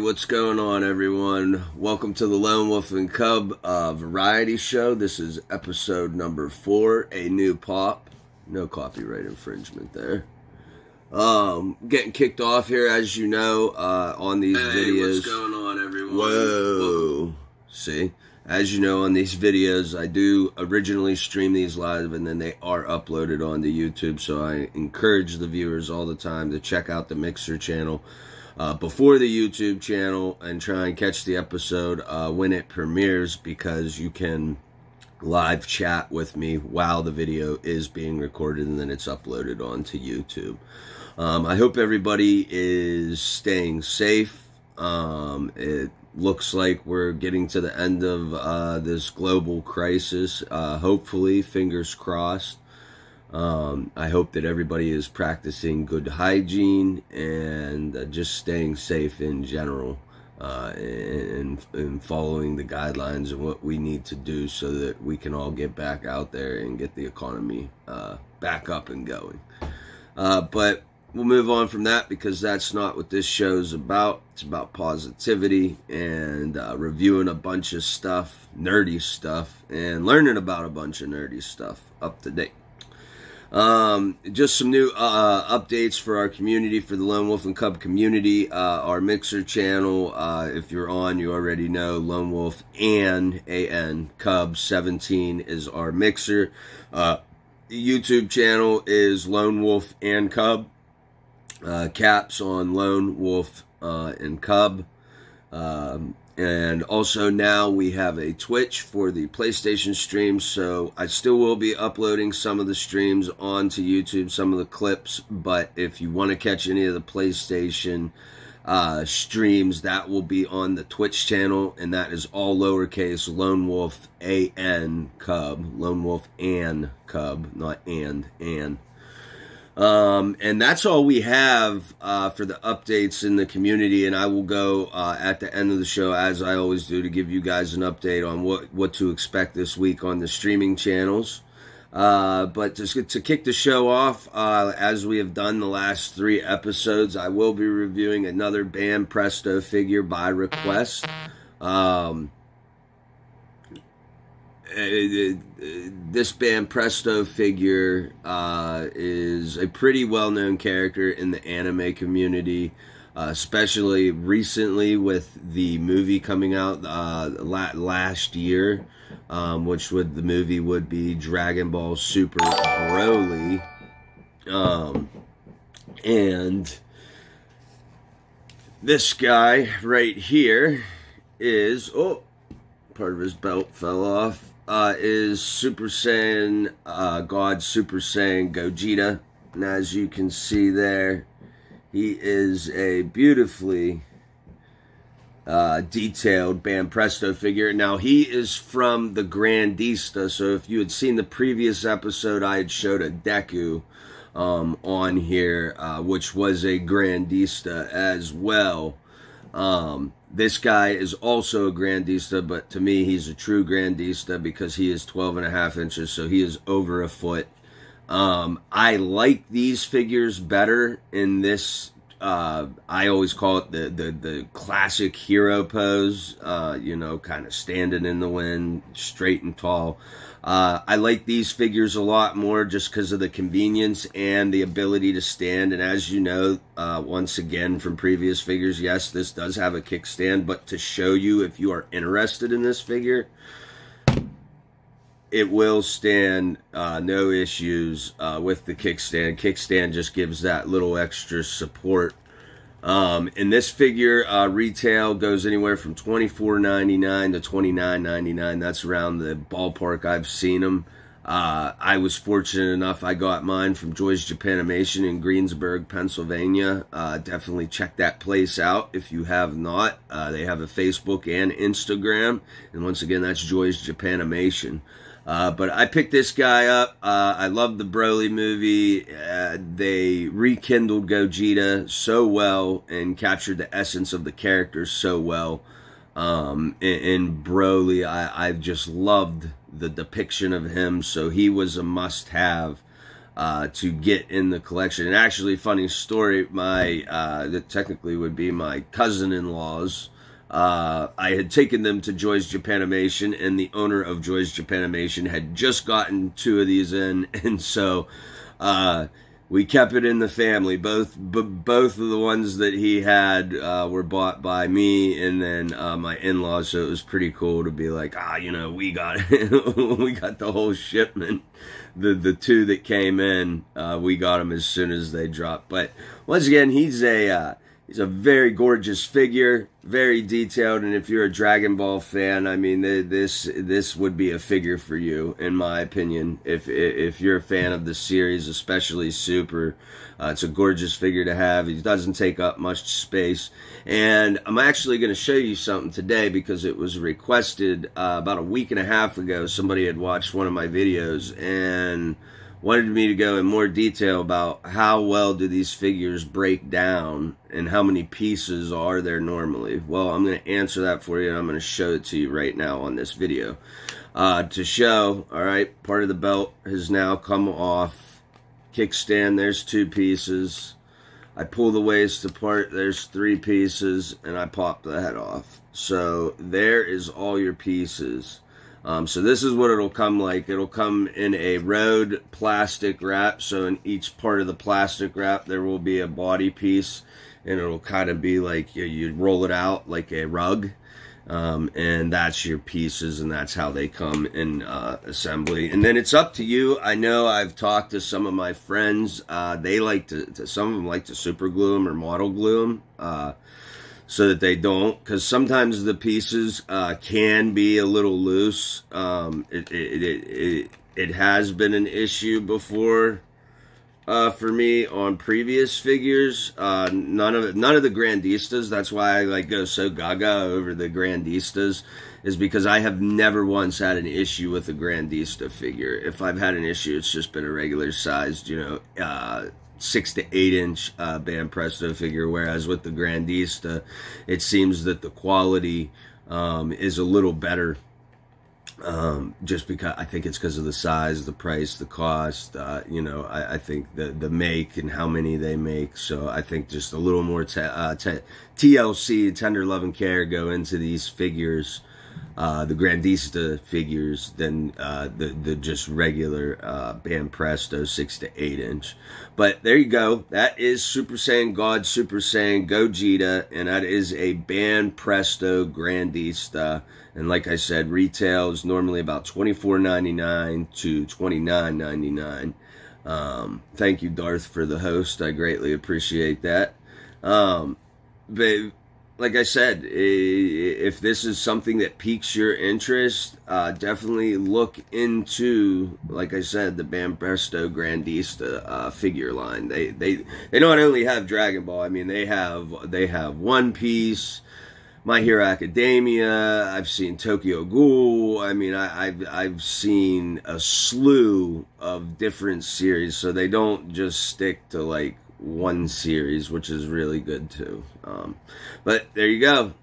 what's going on, everyone? Welcome to the Lone Wolf and Cub variety show. This is episode number 4, a new pop. No copyright infringement there. Getting kicked off here, as you know, on these videos. What's going on, everyone? Whoa. See? As you know, on these videos, I do originally stream these live, and then they are uploaded onto YouTube, so I encourage the viewers all the time to check out the Mixer channel before the YouTube channel and try and catch the episode when it premieres, because you can live chat with me while the video is being recorded and then it's uploaded onto YouTube. I hope everybody is staying safe. It looks like we're getting to the end of this global crisis. Hopefully, fingers crossed. I hope that everybody is practicing good hygiene and just staying safe in general, and following the guidelines and what we need to do so that we can all get back out there and get the economy back up and going. But we'll move on from that, because that's not what this show is about. It's about positivity and reviewing a bunch of stuff, nerdy stuff, and learning about a bunch of nerdy stuff up to date. Just some new updates for our community, for the Lone Wolf and Cub community. Our Mixer channel, if you're on, you already know, Lone Wolf and AN Cub 17 is our Mixer. YouTube channel is Lone Wolf and Cub. Caps on Lone Wolf and Cub. And also now we have a Twitch for the PlayStation streams, so I still will be uploading some of the streams onto YouTube, some of the clips, but if you want to catch any of the PlayStation streams, that will be on the Twitch channel, and that is all lowercase, Lone Wolf AN Cub, Lone Wolf and Cub, not and. And that's all we have for the updates in the community, and I will go at the end of the show, as I always do, to give you guys an update on what to expect this week on the streaming channels. But to kick the show off, as we have done the last 3 episodes, I will be reviewing another Bam Presto figure by request. This Bam Presto figure is a pretty well-known character in the anime community, especially recently with the movie coming out last year, which the movie would be Dragon Ball Super Broly, and this guy right here is, part of his belt fell off, is Super Saiyan, God Super Saiyan Gogeta. And as you can see there, he is a beautifully detailed Bam Presto figure. Now, he is from the Grandista, so if you had seen the previous episode, I had showed a Deku on here, which was a Grandista as well. This guy is also a Grandista, but to me, he's a true Grandista because he is 12.5 inches, so he is over a foot. I like these figures better in this, I always call it the classic hero pose, kind of standing in the wind, straight and tall. I like these figures a lot more just because of the convenience and the ability to stand. And as you know, once again from previous figures, yes, this does have a kickstand, but to show you, if you are interested in this figure, it will stand, no issues with the kickstand. Kickstand just gives that little extra support. And this figure retail goes anywhere from $24.99 to $29.99. That's around the ballpark I've seen them. I was fortunate enough, I got mine from Joy's Japanimation in Greensburg, Pennsylvania. Definitely check that place out if you have not. They have a Facebook and Instagram, and once again, that's Joy's Japanimation. But I picked this guy up. I love the Broly movie. They rekindled Gogeta so well and captured the essence of the character so well. In Broly, I've just loved the depiction of him, so he was a must-have to get in the collection. And actually, funny story, that technically would be my cousin-in-laws. I had taken them to Joy's Japanimation, and the owner of Joy's Japanimation had just gotten 2 of these in, and so we kept it in the family. Both of the ones that he had were bought by me and then my in-laws, so it was pretty cool to be like, we got we got the whole shipment. The 2 that came in, we got them as soon as they dropped. But once again, he's a very gorgeous figure, very detailed, and if you're a Dragon Ball fan, I mean, this would be a figure for you, in my opinion. If you're a fan of the series, especially Super, it's a gorgeous figure to have. It doesn't take up much space, and I'm actually going to show you something today because it was requested about a week and a half ago. Somebody had watched one of my videos and wanted me to go in more detail about how well do these figures break down and how many pieces are there normally. Well, I'm going to answer that for you, and I'm going to show it to you right now on this video. To show, all right, part of the belt has now come off. Kickstand, there's 2 pieces. I pull the waist apart, there's 3 pieces, and I pop the head off. So there is all your pieces. So this is what it'll come like. It'll come in a Rode plastic wrap. So in each part of the plastic wrap, there will be a body piece, and it'll kind of be like you roll it out like a rug. And that's your pieces, and that's how they come in assembly. And then it's up to you. I know I've talked to some of my friends. They like some of them like to super glue them or model glue them. So that they don't, because sometimes the pieces can be a little loose. It has been an issue before for me on previous figures. None of the Grandistas. That's why I go so gaga over the Grandistas, is because I have never once had an issue with a Grandista figure. If I've had an issue, it's just been a regular sized, 6 to 8 inch Banpresto figure, whereas with the Grandista, it seems that the quality is a little better. Just because I think it's because of the size, the price, the cost. I think the make and how many they make. So I think just a little more TLC, tender love and care, go into these figures. The Grandista figures than the just regular Banpresto 6 to 8 inch. But there you go. That is Super Saiyan God, Super Saiyan Gogeta, and that is a Banpresto Grandista. And like I said, retail is normally about $24.99 to $29.99. Thank you, Darth, for the host. I greatly appreciate that. But like I said, if this is something that piques your interest, definitely look into, like I said, the Banpresto Grandista figure line. They not only have Dragon Ball. I mean, they have One Piece, My Hero Academia. I've seen Tokyo Ghoul. I mean, I've seen a slew of different series, so they don't just stick to like one series, which is really good too. But there you go.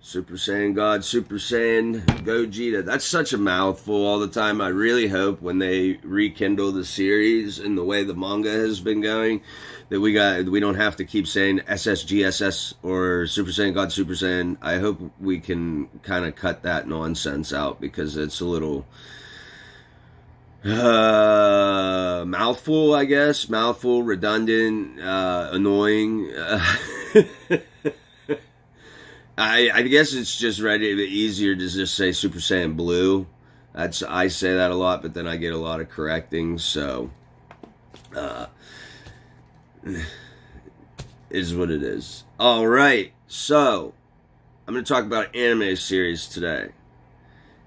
Super Saiyan God, Super Saiyan Gogeta. That's such a mouthful all the time. I really hope when they rekindle the series and the way the manga has been going, that we don't have to keep saying SSGSS or Super Saiyan God, Super Saiyan. I hope we can kind of cut that nonsense out, because it's a little mouthful, I guess. Mouthful, redundant, annoying. I guess it's just easier to just say Super Saiyan Blue. I say that a lot, but then I get a lot of correcting, so is what it is. Alright, so I'm going to talk about anime series today.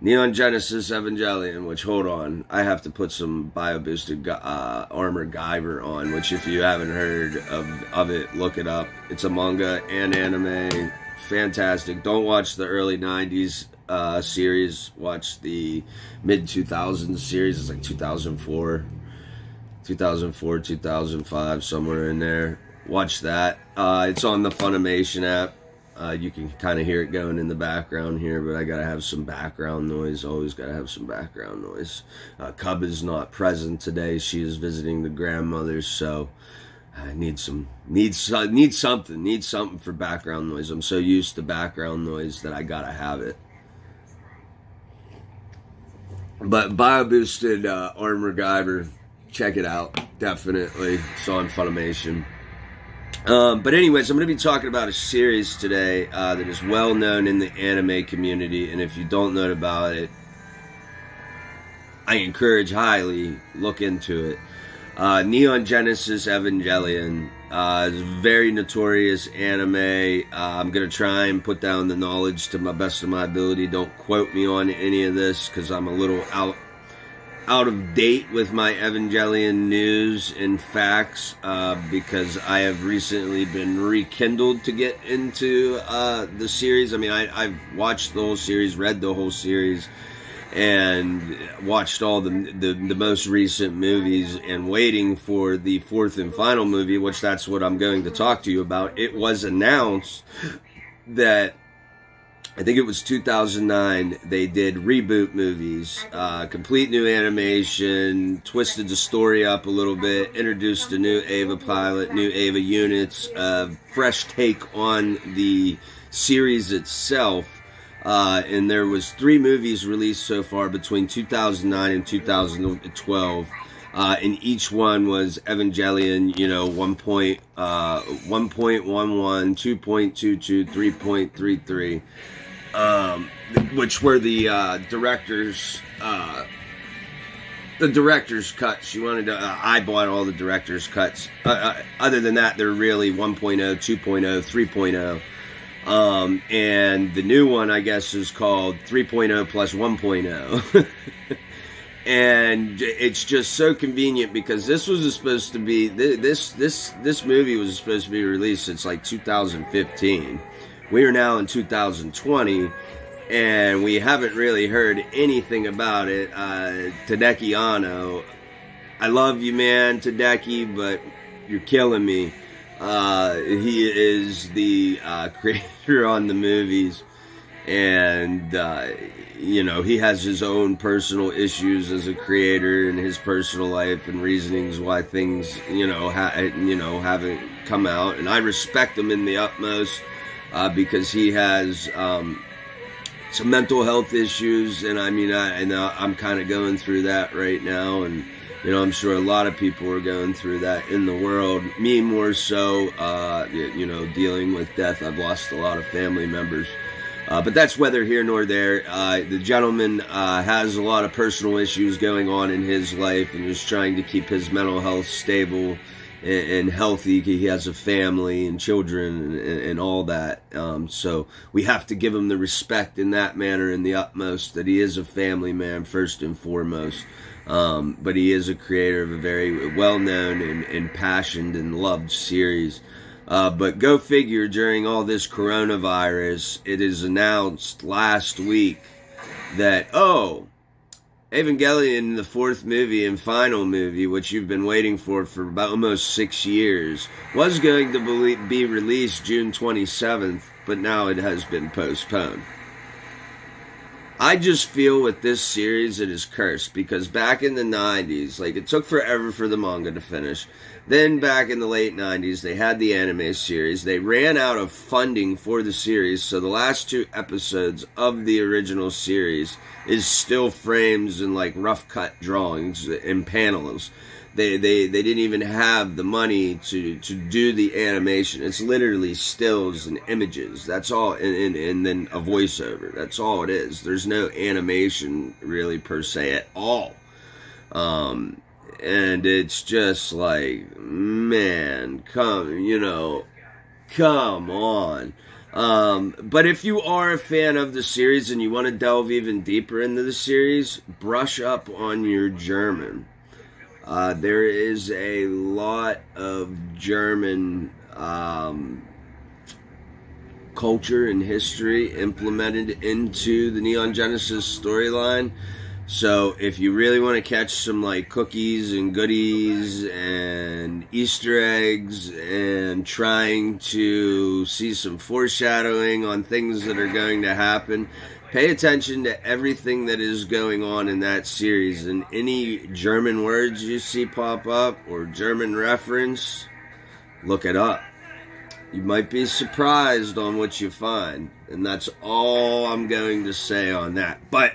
Neon Genesis Evangelion, which, hold on, I have to put some bio-boosted Armor Guyver on, which if you haven't heard of it, look it up. It's a manga and anime. Fantastic. Don't watch the early 90s series. Watch the mid-2000s series. It's like 2004, 2005, somewhere in there. Watch that. It's on the Funimation app. You can kind of hear it going in the background here, but I gotta have some background noise. Always gotta have some background noise. Cub is not present today. She is visiting the grandmother, so I need something for background noise. I'm so used to background noise that I gotta have it. But Bio-Boosted Armor Guyver, check it out, definitely. It's on Funimation. But anyways, I'm going to be talking about a series today that is well known in the anime community, and if you don't know about it, I encourage highly, look into it. Neon Genesis Evangelion is a very notorious anime. I'm going to try and put down the knowledge to my best of my ability. Don't quote me on any of this because I'm a little out of date with my Evangelion news and facts, because I have recently been rekindled to get into the series. I mean, I've watched the whole series, read the whole series, and watched all the most recent movies, and waiting for the fourth and final movie, which that's what I'm going to talk to you about. It was announced that I think it was 2009, they did reboot movies, complete new animation, twisted the story up a little bit, introduced a new Eva pilot, new Eva units, fresh take on the series itself. And there was 3 movies released so far between 2009 and 2012. And each one was Evangelion, 1.11, 2.22, 3.33. Which were the director's cuts. You wanted to, I bought all the director's cuts. Other than that, they're really 1.0, 2.0, 3.0. And the new one, I guess, is called 3.0 plus 1.0. And it's just so convenient because this was supposed to be, this movie was supposed to be released since like 2015. We are now in 2020, and we haven't really heard anything about it. Tadeki Anno, I love you, man, Tadeki, but you're killing me. He is the creator on the movies, and he has his own personal issues as a creator in his personal life and reasonings why things haven't come out, and I respect him in the utmost. Because he has some mental health issues, and I mean, I'm kind of going through that right now, and I'm sure a lot of people are going through that in the world. Me more so, dealing with death. I've lost a lot of family members, but that's neither here nor there. The gentleman has a lot of personal issues going on in his life, and is trying to keep his mental health stable and healthy. He has a family and children and all that. So we have to give him the respect in that manner, in the utmost, that he is a family man first and foremost. But he is a creator of a very well-known and impassioned and loved series. But go figure, during all this coronavirus, it is announced last week that, Evangelion, the fourth movie and final movie, which you've been waiting for about almost 6 years, was going to be released June 27th, but now it has been postponed. I just feel with this series it is cursed, because back in the 90s, it took forever for the manga to finish. Then back in the late 90s, they had the anime series. They ran out of funding for the series, so the last 2 episodes of the original series is still frames and rough cut drawings and panels. They didn't even have the money to do the animation. It's literally stills and images. That's all, and then a voiceover. That's all it is. There's no animation really per se at all. And it's just man, come on. But if you are a fan of the series and you want to delve even deeper into the series, brush up on your German. There is a lot of German culture and history implemented into the Neon Genesis storyline. So if you really want to catch some like cookies and goodies and Easter eggs and trying to see some foreshadowing on things that are going to happen, pay attention to everything that is going on in that series, and any German words you see pop up or German reference, look it up. You might be surprised on what you find, and that's all I'm going to say on that. But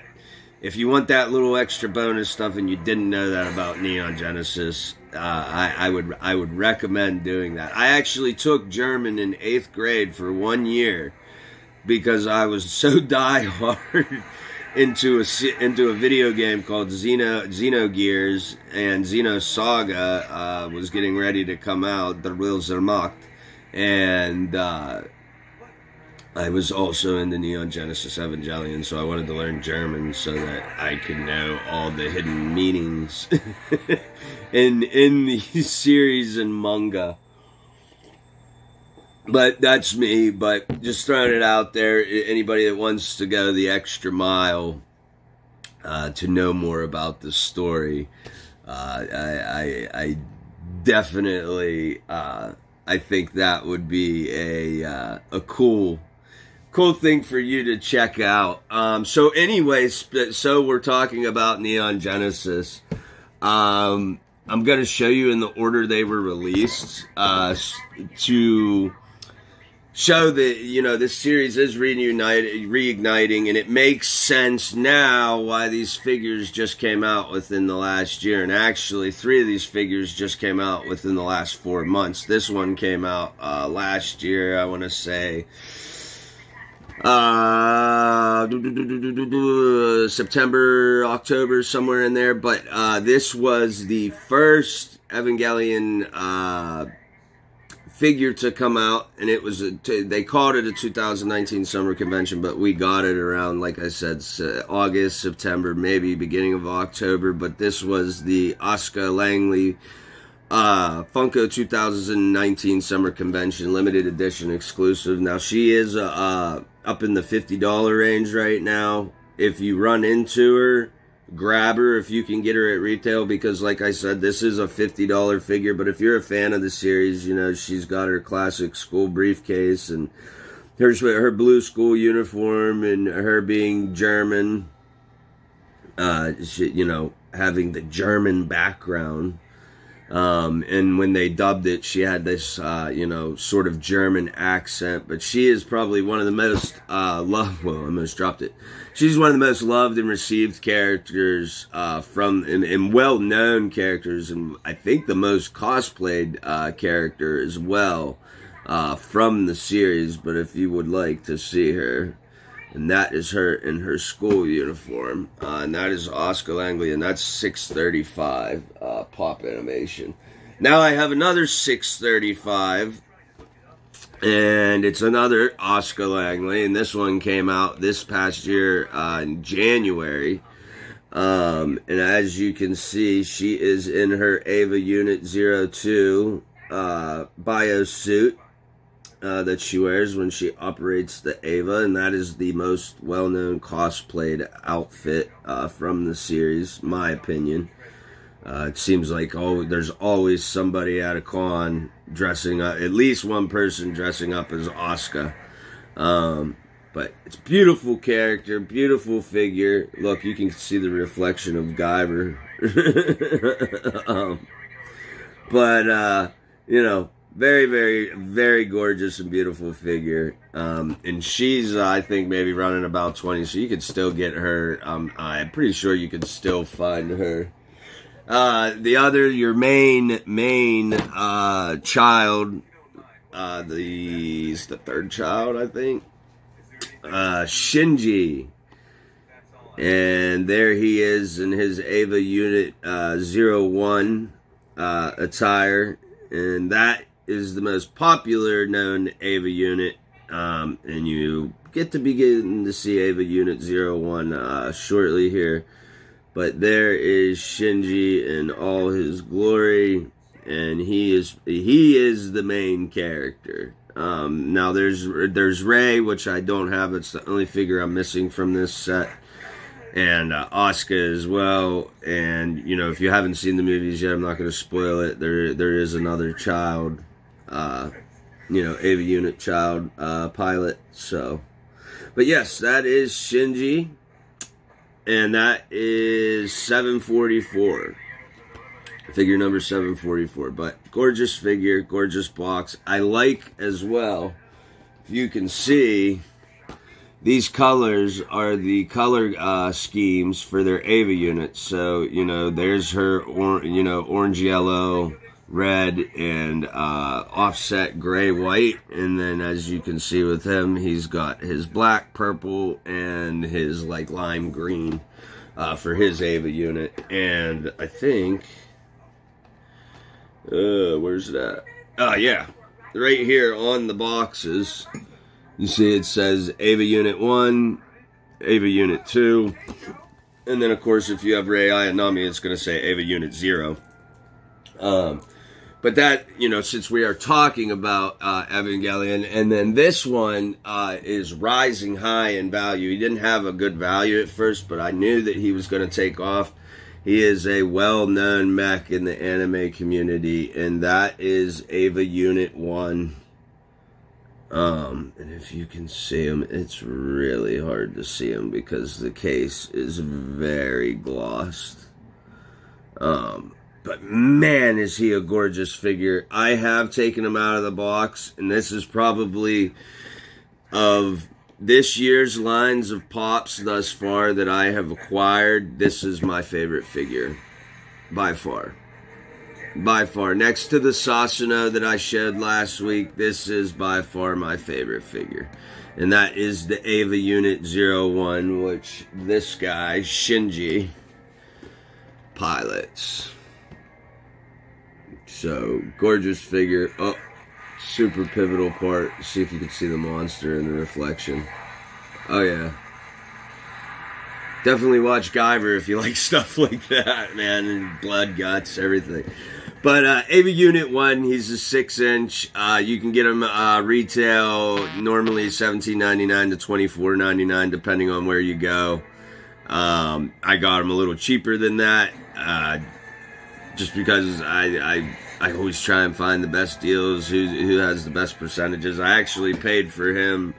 if you want that little extra bonus stuff and you didn't know that about Neon Genesis, I would recommend doing that. I actually took German in 8th grade for 1 year because I was so diehard into a video game called Xenogears, and Xenosaga was getting ready to come out, Der Wilsermacht, and I was also into Neon Genesis Evangelion, so I wanted to learn German so that I could know all the hidden meanings in the series and manga. But that's me, but just throwing it out there. Anybody that wants to go the extra mile to know more about the story, I definitely I think that would be a cool thing for you to check out. So anyways, so we're talking about Neon Genesis. I'm going to show you in the order they were released to show that, you know, this series is reigniting, and it makes sense now why these figures just came out within the last year. And actually, 3 of these figures just came out within the last 4 months. This one came out last year, I want to say September, October, somewhere in there. But this was the first Evangelion figure to come out, and it was they called it a 2019 summer convention, but we got it around, like I said, August, September, maybe beginning of October. But this was the Asuka Langley Funko 2019 summer convention limited edition exclusive. Now she is up in the $50 range right now. If you run into her, grab her if you can get her at retail, because like I said, this is a $50 figure. But if you're a fan of the series, you know, she's got her classic school briefcase and her blue school uniform, and her being German, you know, having the German background. And when they dubbed it, she had this, you know, sort of German accent. But she is probably one of the most loved. Well, I almost dropped it. She's one of the most loved and received characters and well-known characters, and I think the most cosplayed character as well from the series. But if you would like to see her, and that is her in her school uniform, and that is Asuka Langley, and that's $635 Pop Animation. Now I have another $635, and it's another Asuka Langley, and this one came out this past year in January. And as you can see, she is in her Eva Unit 02 bio suit that she wears when she operates the Eva, and that is the most well-known cosplayed outfit from the series, my opinion. It seems like there's always somebody at a con dressing up, at least one person dressing up as Asuka. But it's a beautiful character, beautiful figure. Look, you can see the reflection of Guyver. You know, very, very, very gorgeous and beautiful figure. And she's, I think, maybe running about 20, so you could still get her. I'm pretty sure you could still find her. Your main child, the third child, I think, Shinji. And there he is in his Eva Unit 01 attire, and that is the most popular known Eva unit, and you get to begin to see Eva Unit 01 shortly here. But there is Shinji in all his glory, and he is the main character. Now there's Rei, which I don't have. It's the only figure I'm missing from this set. and Asuka as well. And you know, if you haven't seen the movies yet, I'm not going to spoil it. There is another child, you know, Ava Unit child pilot. So, but yes, that is Shinji, and that is 744. Figure number 744. But gorgeous figure, gorgeous box. I like as well, if you can see, these colors are the color schemes for their Ava units. So, you know, there's her, orange, yellow, red, and offset gray, white. And then as you can see with him, he's got his black, purple, and his like lime green for his Ava unit. And I think, where's that? Oh, yeah. Right here on the boxes, you see it says Ava Unit 1, Ava Unit 2, and then of course if you have Rei Ayanami, it's going to say Ava Unit 0. But that, you know, since we are talking about Evangelion, and then this one is rising high in value. He didn't have a good value at first, but I knew that he was going to take off. He is a well-known mech in the anime community, and that is Ava Unit 1. And if you can see him, it's really hard to see him because the case is very glossed. But man, is he a gorgeous figure. I have taken him out of the box, and this is probably of this year's lines of pops thus far that I have acquired. This is my favorite figure, by far. By far. Next to the Sasuno that I showed last week, this is by far my favorite figure. And that is the Ava Unit 01, which this guy, Shinji, pilots. So, gorgeous figure. Oh, super pivotal part. See if you can see the monster in the reflection. Oh, yeah. Definitely watch Guyver if you like stuff like that, man. And blood, guts, everything. But Ava Unit 1, he's a 6-inch. You can get him retail normally $17.99 to $24.99, depending on where you go. I got him a little cheaper than that, just because I always try and find the best deals, who has the best percentages. I actually paid for him.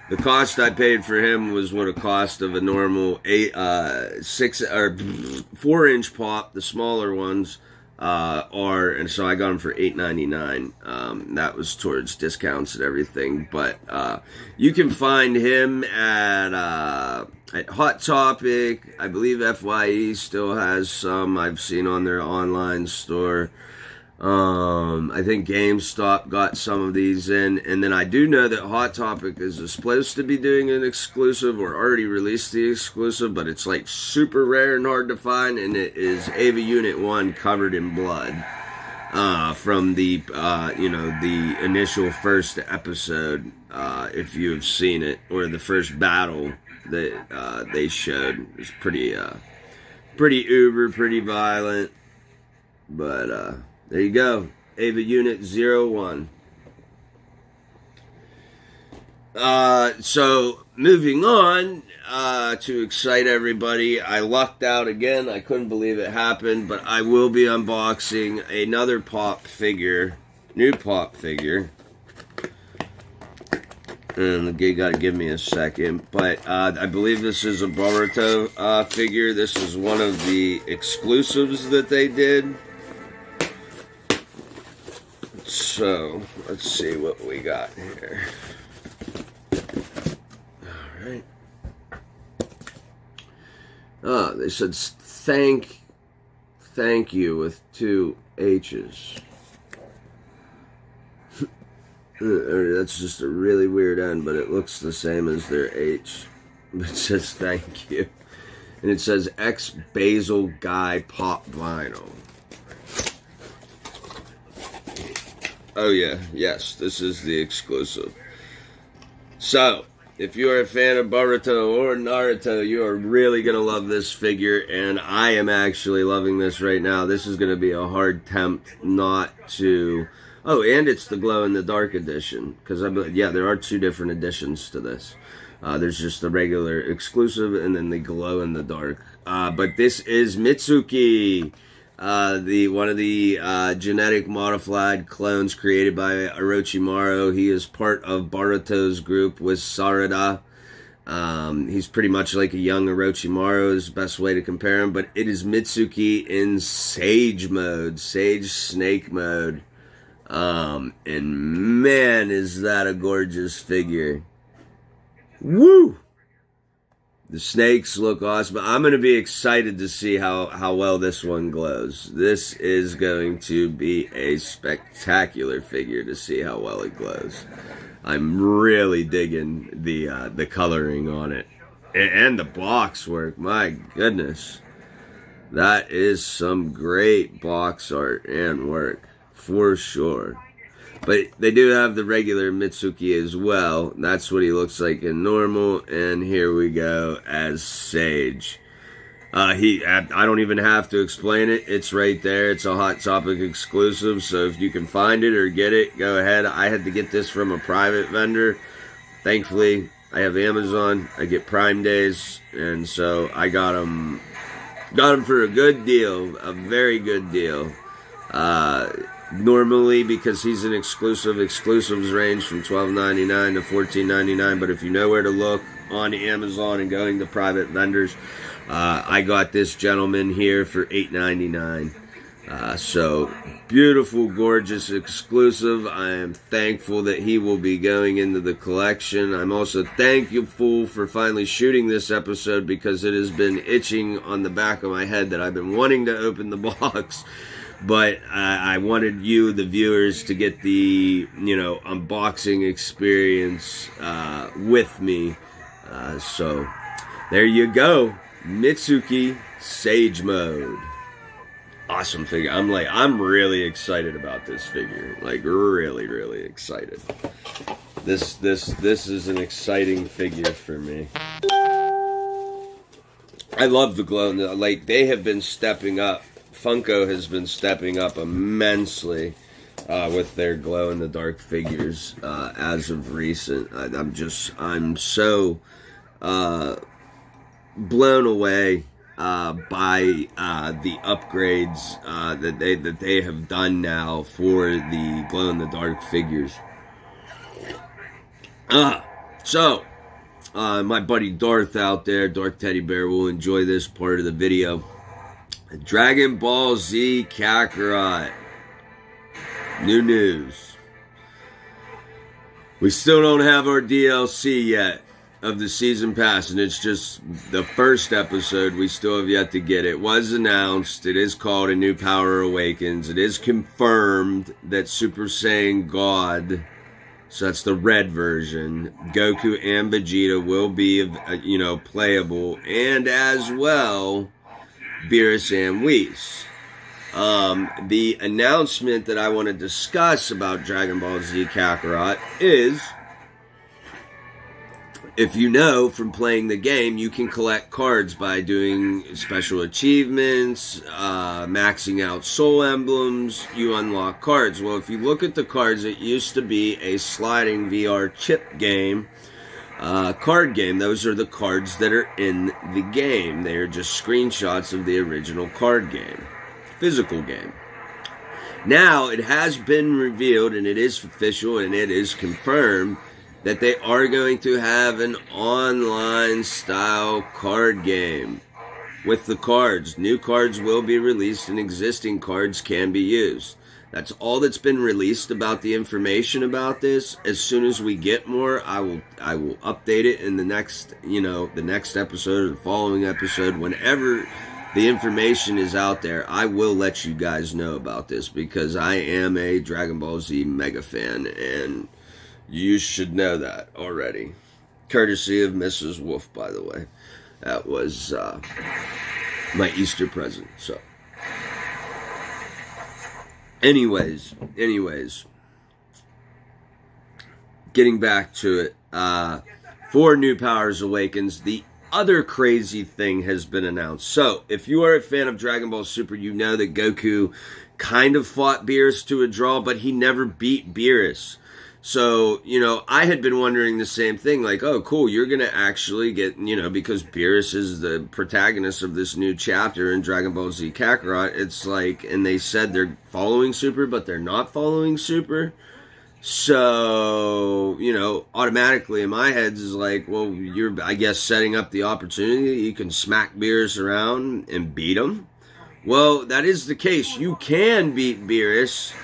The cost I paid for him was what a cost of a normal 4-inch pop, the smaller ones. And so I got them for $8.99. That was towards discounts and everything. But you can find him at Hot Topic. I believe FYE still has some. I've seen on their online store. I think GameStop got some of these in, and then I do know that Hot Topic is supposed to be doing an exclusive, or already released the exclusive, but it's like super rare and hard to find, and it is Ava Unit 1 covered in blood from the the initial first episode, if you have seen it, or the first battle that they showed. It's pretty uber, pretty violent, but there you go, Ava Unit 01. So, moving on, to excite everybody, I lucked out again. I couldn't believe it happened, but I will be unboxing another pop figure, new pop figure. And you gotta give me a second, but I believe this is a Boruto figure. This is one of the exclusives that they did. So, let's see what we got here. Alright. Oh, they said thank you with 2 H's. That's just a really weird end, but it looks the same as their H. It says thank you. And it says X Basil Guy Pop Vinyl. Oh yeah, yes, this is the exclusive. So, if you are a fan of Boruto or Naruto, you are really going to love this figure, and I am actually loving this right now. This is going to be a hard tempt not to... Oh, and it's the glow in the dark edition, because yeah, there are 2 different editions to this. There's just the regular exclusive and then the glow in the dark. But this is Mitsuki, the one of the genetic modified clones created by Orochimaru. He is part of Boruto's group with Sarada. He's pretty much like a young Orochimaru is the best way to compare him, but it is Mitsuki in Sage mode, Sage Snake mode. And man, is that a gorgeous figure. Woo! The snakes look awesome. I'm going to be excited to see how well this one glows. This is going to be a spectacular figure to see how well it glows. I'm really digging the coloring on it. And the box work. My goodness. That is some great box art and work. For sure. But they do have the regular Mitsuki as well. That's what he looks like in normal. And here we go as Sage. I don't even have to explain it. It's right there. It's a Hot Topic exclusive. So if you can find it or get it, go ahead. I had to get this from a private vendor. Thankfully, I have Amazon. I get Prime Days. And so I got them for a good deal. A very good deal. Normally, because he's an exclusive, exclusives range from $12.99 to $14.99. But if you know where to look on Amazon and going to private vendors, I got this gentleman here for $8.99. So beautiful, gorgeous, exclusive. I am thankful that he will be going into the collection. I'm also thankful for finally shooting this episode because it has been itching on the back of my head that I've been wanting to open the box. But I wanted you, the viewers, to get the, unboxing experience with me. So there you go. Mitsuki Sage mode. Awesome figure. I'm really excited about this figure. Like, really, really excited. This is an exciting figure for me. I love the glow. Like, they have been stepping up. Funko has been stepping up immensely with their glow-in-the-dark figures as of recent. I'm so blown away by the upgrades that they have done now for the glow-in-the-dark figures. So my buddy Darth out there, Darth Teddy Bear, will enjoy this part of the video. Dragon Ball Z Kakarot. New news. We still don't have our DLC yet of the season pass, and it's just the first episode. We still have yet to get it. It was announced. It is called A New Power Awakens. It is confirmed that Super Saiyan God, so that's the red version, Goku and Vegeta will be, playable, and as well, Beerus and Whis. The announcement that I want to discuss about Dragon Ball Z Kakarot is, if you know from playing the game, you can collect cards by doing special achievements, maxing out soul emblems, you unlock cards. Well, if you look at the cards, it used to be a sliding VR chip game, card game. Those are the cards that are in the game. They are just screenshots of the original card game, physical game. Now, it has been revealed, and it is official, and it is confirmed, that they are going to have an online style card game with the cards. New cards will be released and existing cards can be used. That's all that's been released about the information about this. As soon as we get more, I will update it in the next, the next episode or the following episode. Whenever the information is out there, I will let you guys know about this because I am a Dragon Ball Z mega fan, and you should know that already. Courtesy of Mrs. Wolf, by the way. That was my Easter present. So, anyways, getting back to it. 4 New Powers Awakens. The other crazy thing has been announced. So, if you are a fan of Dragon Ball Super, you know that Goku kind of fought Beerus to a draw, but he never beat Beerus. So, I had been wondering the same thing, like, oh, cool, you're going to actually get, because Beerus is the protagonist of this new chapter in Dragon Ball Z Kakarot, it's like, and they said they're following Super, but they're not following Super. So, automatically in my head is like, well, you're, I guess, setting up the opportunity that you can smack Beerus around and beat him. Well, that is the case. You can beat Beerus,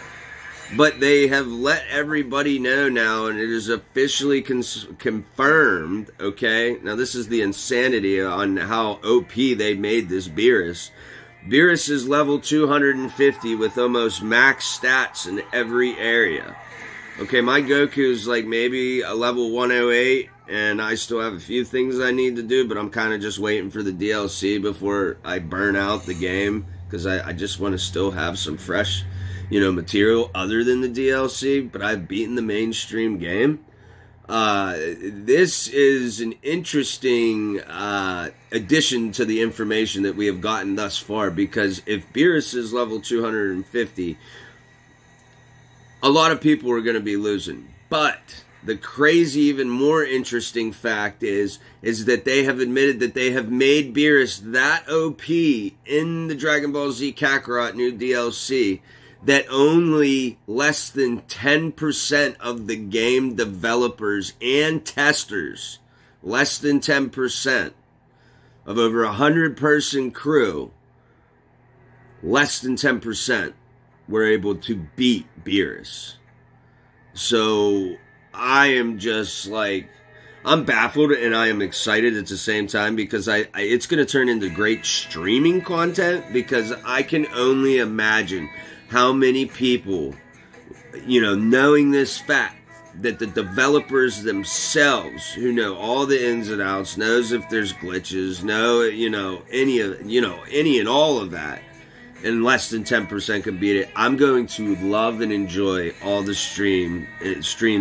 but they have let everybody know now, and it is officially confirmed, okay? Now, this is the insanity on how OP they made this Beerus. Beerus is level 250 with almost max stats in every area. Okay, my Goku's like maybe a level 108, and I still have a few things I need to do, but I'm kind of just waiting for the DLC before I burn out the game, because I just want to still have some fresh, material other than the DLC, but I've beaten the mainstream game. This is an interesting addition to the information that we have gotten thus far, because if Beerus is level 250, a lot of people are going to be losing. But the crazy, even more interesting fact is that they have admitted that they have made Beerus that OP in the Dragon Ball Z Kakarot new DLC that only less than 10% of the game developers and testers, less than 10% of over 100-person crew, less than 10% were able to beat Beerus. So I am just like, I'm baffled and I am excited at the same time, because it's going to turn into great streaming content, because I can only imagine how many people, knowing this fact, that the developers themselves, who know all the ins and outs, knows if there's glitches, any and all of that, and less than 10% can beat it. I'm going to love and enjoy all the streams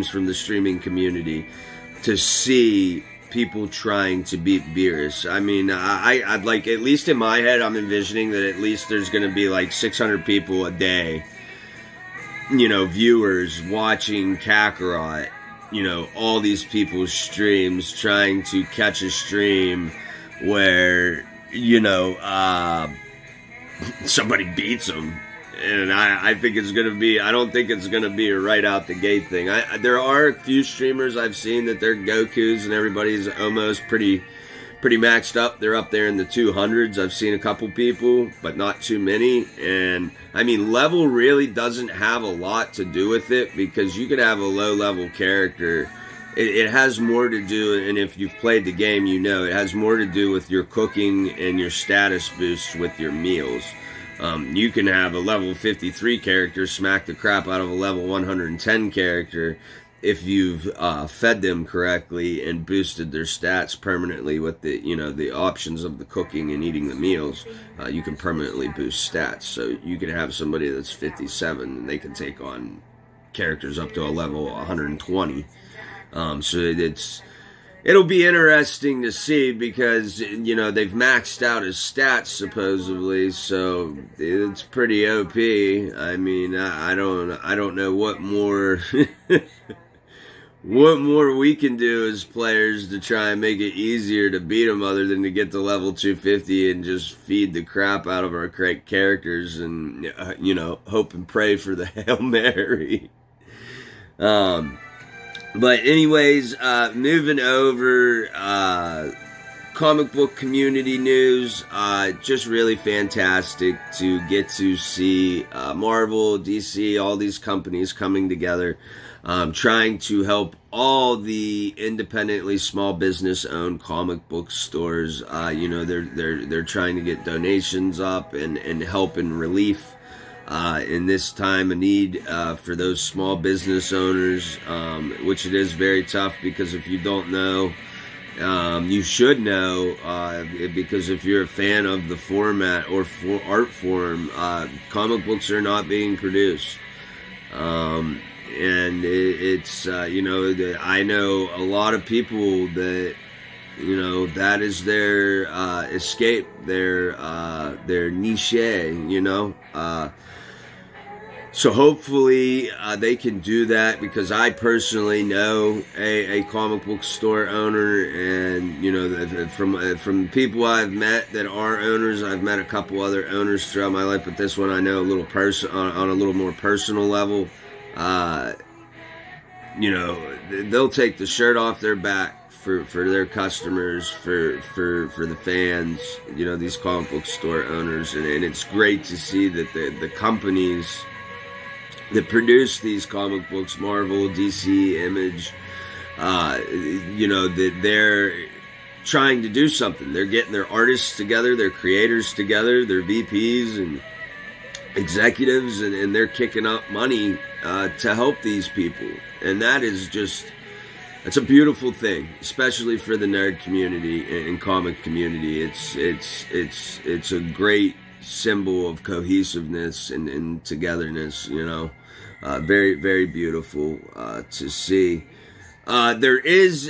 from the streaming community to see people trying to beat Beerus. I mean, I'd like, at least in my head, I'm envisioning that at least there's going to be like 600 people a day, viewers watching Kakarot, all these people's streams, trying to catch a stream where, somebody beats them. And I think it's going to be, I don't think it's going to be a right out the gate thing. There are a few streamers I've seen that their Gokus and everybody's almost pretty maxed up. They're up there in the 200s. I've seen a couple people, but not too many. And I mean, level really doesn't have a lot to do with it, because you could have a low level character. It has more to do, and if you've played the game, it has more to do with your cooking and your status boosts with your meals. You can have a level 53 character smack the crap out of a level 110 character if you've fed them correctly and boosted their stats permanently with the options of the cooking and eating the meals. You can permanently boost stats. So you can have somebody that's 57 and they can take on characters up to a level 120. So it'll be interesting to see, because they've maxed out his stats supposedly, so it's pretty OP. I mean, I don't know what more what more we can do as players to try and make it easier to beat him, other than to get to level 250 and just feed the crap out of our great characters and hope and pray for the Hail Mary. But anyways, moving over, comic book community news, just really fantastic to get to see Marvel, DC, all these companies coming together, trying to help all the independently small business owned comic book stores. They're trying to get donations up and help in relief in this time of need for those small business owners, which it is very tough, because if you don't know, you should know, because if you're a fan of the format or art form, comic books are not being produced. And it's I know a lot of people that that is their escape, their niche, So hopefully they can do that, because I personally know a comic book store owner, and you know, from people I've met that are owners, I've met a couple other owners throughout my life, but this one I know a little on a little more personal level. Uh, you know, they'll take the shirt off their back for their customers, for the fans. You know, these comic book store owners, and it's great to see that the companies that produce these comic books, Marvel, DC, Image, you know, that they're trying to do something. They're getting their artists together, their creators together, their VPs and executives, and they're kicking up money to help these people. And that is just, it's a beautiful thing, especially for the nerd community and comic community. It's a great symbol of cohesiveness and togetherness, you know. Very, very beautiful to see. There is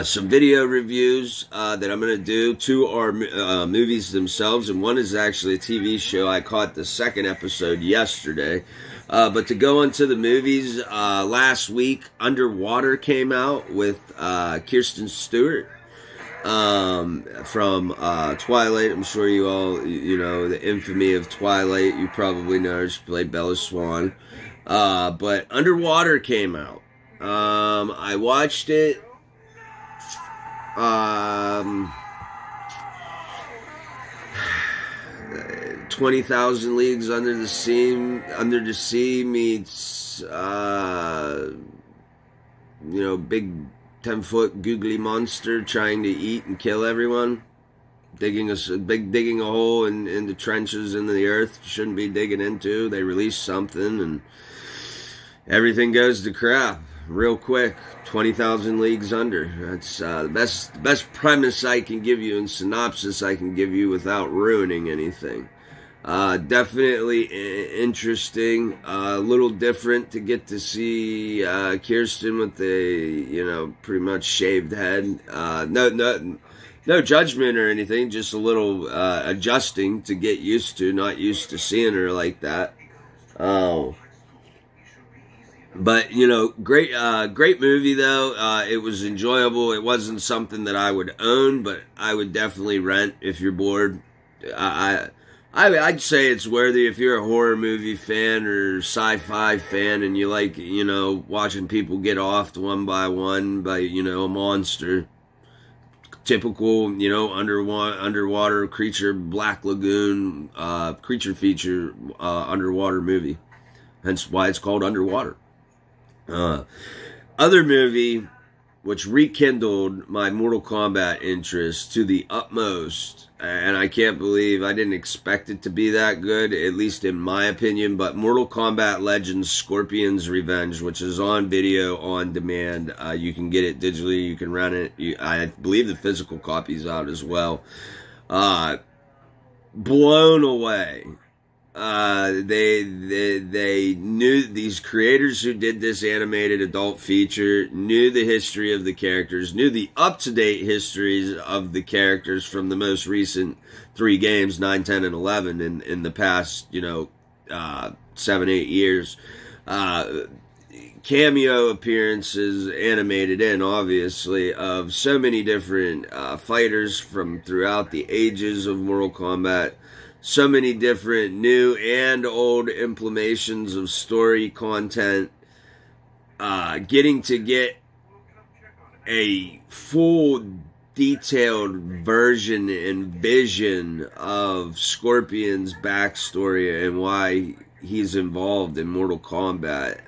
some video reviews that I'm going to do. Two are movies themselves, and one is actually a TV show. I caught the second episode yesterday. But to go into the movies, last week, Underwater came out with Kirsten Stewart. From Twilight. I'm sure you all, you know, the infamy of Twilight. You probably know her. She played Bella Swan. But Underwater came out. I watched it. 20,000 Leagues Under the Sea meets, you know, big 10-foot googly monster trying to eat and kill everyone, digging a hole in the trenches in the earth shouldn't be digging into. They release something and everything goes to crap real quick. 20,000 Leagues Under. That's the best premise I can give you and synopsis I can give you without ruining anything. Definitely interesting, a little different to get to see Kirsten with the, you know, pretty much shaved head. No judgment or anything, just a little adjusting to get used to, not used to seeing her like that. But, you know, great movie though. It was enjoyable. It wasn't something that I would own, but I would definitely rent if you're bored. I'd say it's worthy if you're a horror movie fan or sci-fi fan and you like, you know, watching people get offed one by one by, you know, a monster. Typical, you know, underwater creature, Black Lagoon, creature feature, underwater movie. Hence why it's called Underwater. Other movie, which rekindled my Mortal Kombat interest to the utmost, and I can't believe I didn't expect it to be that good, at least in my opinion, but Mortal Kombat Legends Scorpion's Revenge, which is on video on demand. You can get it digitally, you can rent it. I believe the physical copy's out as well. Blown away. They knew, these creators who did this animated adult feature knew the history of the characters, knew the up-to-date histories of the characters from the most recent 3 games, 9, 10, and 11 in the past, you know, 7, 8 years. Cameo appearances animated in, obviously, of so many different fighters from throughout the ages of Mortal Kombat. So many different new and old implementations of story content. Getting to get a full detailed version and vision of Scorpion's backstory and why he's involved in Mortal Kombat.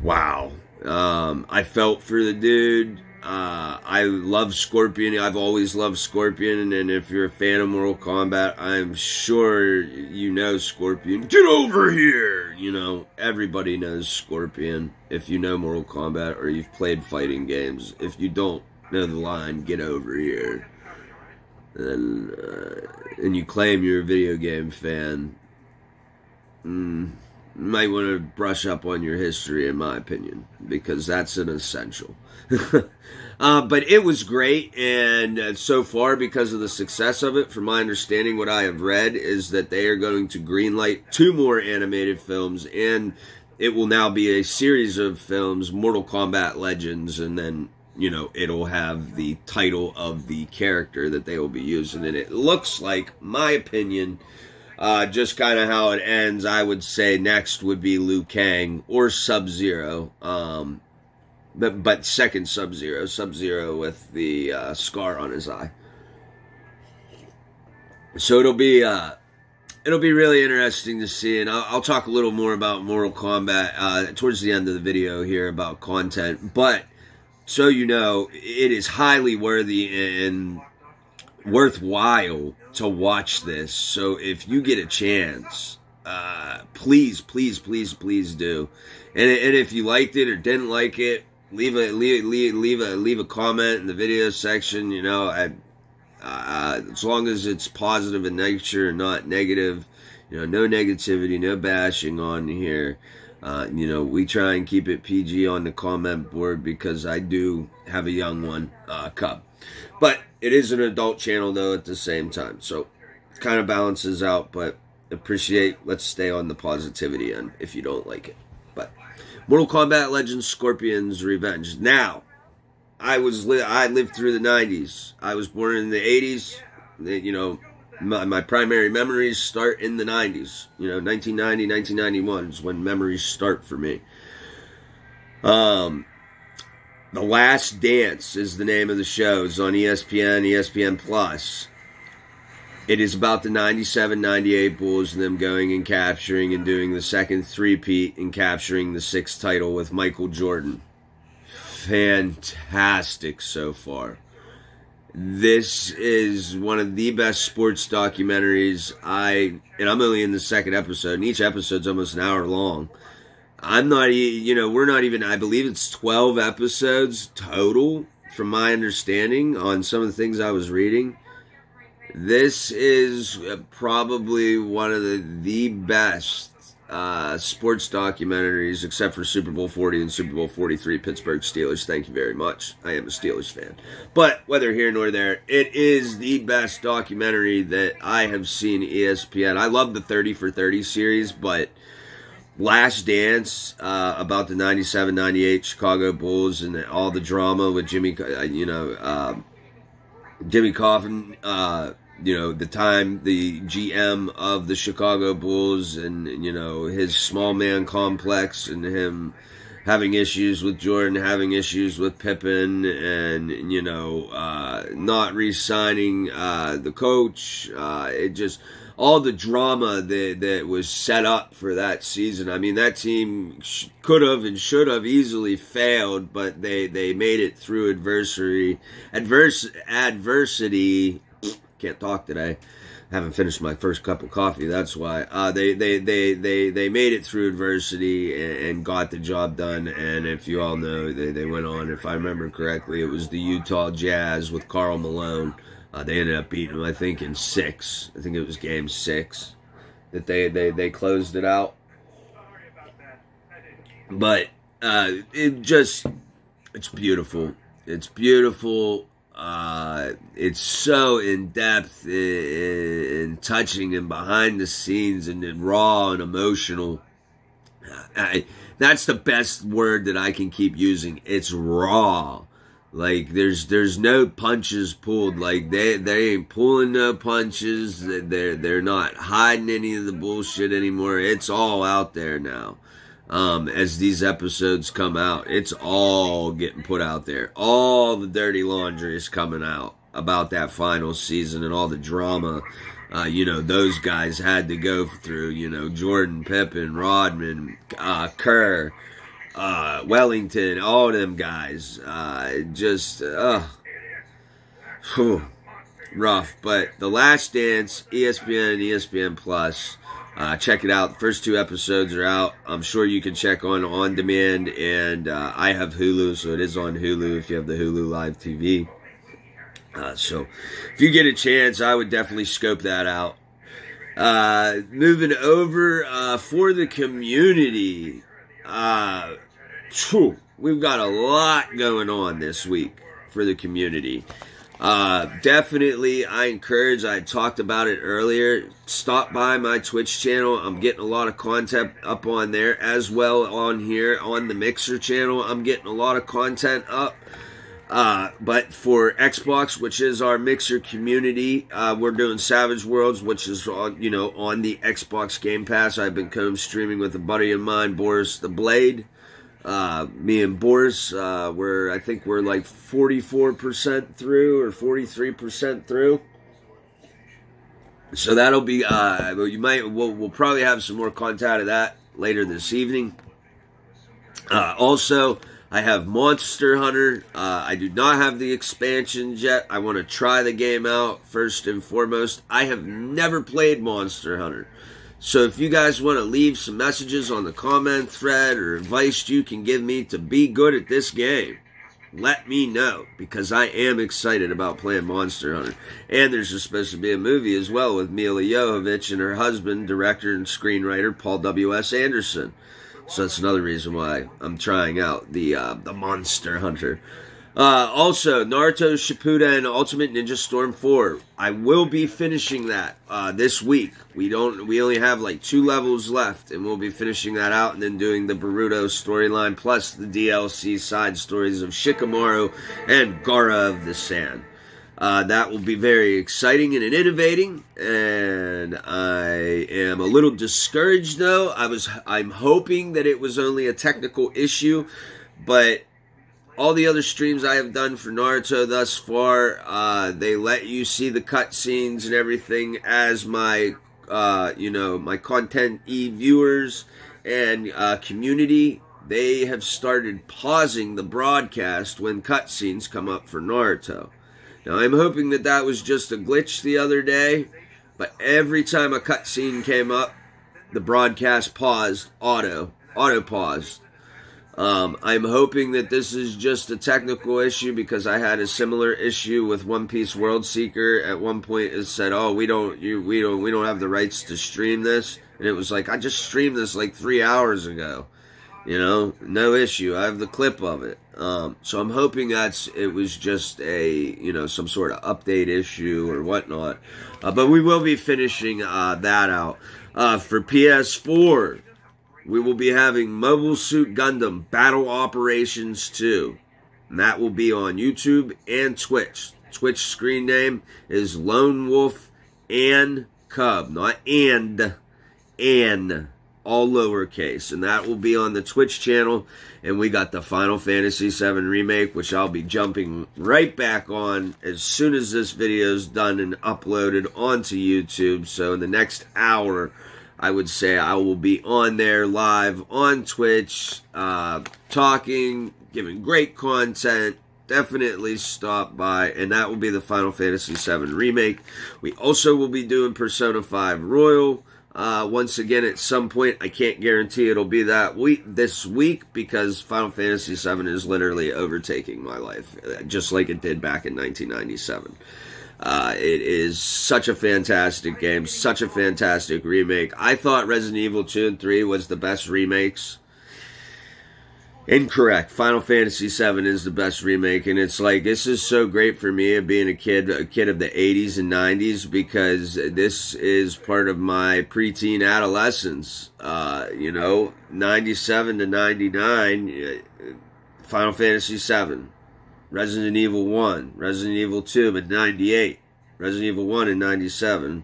Wow. I felt for the dude. I love Scorpion. I've always loved Scorpion, and if you're a fan of Mortal Kombat, I'm sure you know Scorpion. Get over here! You know, everybody knows Scorpion if you know Mortal Kombat or you've played fighting games. If you don't know the line, get over here, and you claim you're a video game fan, you might want to brush up on your history, in my opinion, because that's an essential. But it was great, and so far, because of the success of it, from my understanding, what I have read is that they are going to greenlight 2 more animated films, and it will now be a series of films, Mortal Kombat Legends, and then, you know, it'll have the title of the character that they will be using. And it looks like, my opinion, just kind of how it ends, I would say next would be Liu Kang or Sub-Zero. But second Sub-Zero. Sub-Zero with the scar on his eye. So it'll be really interesting to see, and I'll talk a little more about Mortal Kombat towards the end of the video here about content. But so you know, it is highly worthy and worthwhile to watch this. So if you get a chance, please do. And if you liked it or didn't like it, leave a comment in the video section. You know, as long as it's positive in nature and not negative, you know, no negativity, no bashing on here. You know, we try and keep it PG on the comment board because I do have a young one, Cub. But it is an adult channel though at the same time, so it kind of balances out. But let's stay on the positivity end if you don't like it. But Mortal Kombat Legends Scorpion's Revenge. Now, I lived through the 90s. I was born in the 80s. You know, my primary memories start in the 90s. You know, 1990, 1991 is when memories start for me. The Last Dance is the name of the show. It's on ESPN, ESPN Plus. It is about the 97-98 Bulls and them going and capturing and doing the second three-peat and capturing the 6th title with Michael Jordan. Fantastic so far. This is one of the best sports documentaries and I'm only in the 2nd episode, and each episode's almost an hour long. We're not even, I believe it's 12 episodes total, from my understanding, on some of the things I was reading. This is probably one of the best sports documentaries, except for Super Bowl 40 and Super Bowl 43, Pittsburgh Steelers. Thank you very much. I am a Steelers fan. But whether here nor there, it is the best documentary that I have seen ESPN. I love the 30 for 30 series, but Last Dance, about the 97-98 Chicago Bulls and all the drama with Jimmy Coffin, the time the GM of the Chicago Bulls, and, you know, his small man complex, and him having issues with Jordan, having issues with Pippen, and, you know, not re-signing the coach. It just, all the drama that was set up for that season. I mean, that team could have and should have easily failed, but they made it through adversity. Can't talk today. Haven't finished my first cup of coffee. That's why they made it through adversity and got the job done. And if you all know, they went on. If I remember correctly, it was the Utah Jazz with Karl Malone. They ended up beating them, I think, in 6. I think it was game 6 that they closed it out. But it's beautiful. It's beautiful. It's so in depth and touching and behind the scenes and raw and emotional. That's the best word that I can keep using. It's raw. Like, there's no punches pulled. Like, they ain't pulling no punches. They're not hiding any of the bullshit anymore. It's all out there now. As these episodes come out, it's all getting put out there. All the dirty laundry is coming out about that final season and all the drama, those guys had to go through. Jordan, Pippen, Rodman, Kerr, Wellington, all them guys. Rough. But The Last Dance, ESPN and ESPN Plus. Check it out. The first 2 episodes are out. I'm sure you can check on demand, and I have Hulu, so it is on Hulu if you have the Hulu Live TV. So if you get a chance, I would definitely scope that out. Moving over for the community. We've got a lot going on this week. for the community. Definitely, I talked about it earlier, stop by my Twitch channel. I'm getting a lot of content up on there, as well on here on the Mixer channel. I'm getting a lot of content up. But for Xbox, which is our Mixer community, we're doing Savage Worlds, which is on, on the Xbox Game Pass. I've been streaming with a buddy of mine, Boris the Blade. Me and Boris, I think we're like 44% through or 43% through. So that'll be, we'll probably have some more content out of that later this evening. Also, I have Monster Hunter. I do not have the expansions yet. I want to try the game out first and foremost. I have never played Monster Hunter. So if you guys want to leave some messages on the comment thread or advice you can give me to be good at this game, let me know, because I am excited about playing Monster Hunter. And there's supposed to be a movie as well with Milla Jovovich and her husband, director and screenwriter Paul W.S. Anderson. So that's another reason why I'm trying out the Monster Hunter. Also, Naruto Shippuden Ultimate Ninja Storm 4. I will be finishing that this week. We only have like 2 levels left, and we'll be finishing that out and then doing the Boruto storyline plus the DLC side stories of Shikamaru and Gaara of the Sand. That will be very exciting and innovating, and I am a little discouraged though. I'm hoping that it was only a technical issue, but all the other streams I have done for Naruto thus far, they let you see the cutscenes and everything as my content viewers and community. They have started pausing the broadcast when cutscenes come up for Naruto. Now, I'm hoping that was just a glitch the other day, but every time a cutscene came up, the broadcast paused, auto paused. I'm hoping that this is just a technical issue, because I had a similar issue with One Piece World Seeker. At one point, it said, "Oh, we don't have the rights to stream this," and it was like, I just streamed this like 3 hours ago. No issue. I have the clip of it. So I'm hoping it was just a, some sort of update issue or whatnot. But we will be finishing that out. For PS4, we will be having Mobile Suit Gundam Battle Operations 2. And that will be on YouTube and Twitch. Twitch screen name is Lone Wolf and Cub. Not and. All lowercase, and that will be on the Twitch channel. And we got the Final Fantasy VII Remake, which I'll be jumping right back on as soon as this video is done and uploaded onto YouTube. So in the next hour, I would say I will be on there live on Twitch, talking, giving great content. Definitely stop by, and that will be the Final Fantasy VII Remake. We also will be doing Persona 5 Royal. Once again, at some point, I can't guarantee it'll be this week, because Final Fantasy VII is literally overtaking my life, just like it did back in 1997. It is such a fantastic game, such a fantastic remake. I thought Resident Evil 2 and 3 was the best remakes. Incorrect. Final Fantasy VII is the best remake, and it's like, this is so great for me, being a kid of the 80s and 90s, because this is part of my preteen adolescence. 97 to 99, Final Fantasy VII, Resident Evil 1, Resident Evil 2 in 98, Resident Evil 1 in 97,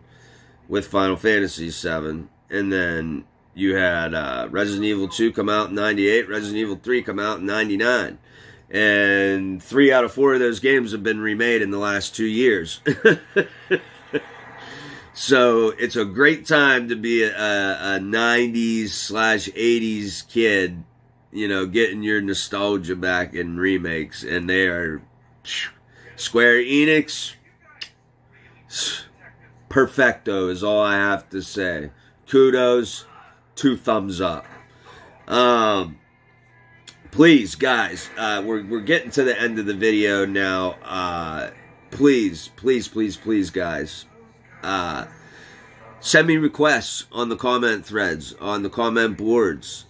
with Final Fantasy VII, and then you had Resident Evil 2 come out in 98, Resident Evil 3 come out in 99. And 3 out of 4 of those games have been remade in the last 2 years. So it's a great time to be a 90s/80s kid, getting your nostalgia back in remakes. And they are Square Enix. Perfecto is all I have to say. Kudos. 2 thumbs up. Please, guys, we're getting to the end of the video now. Please, guys, send me requests on the comment threads, on the comment boards.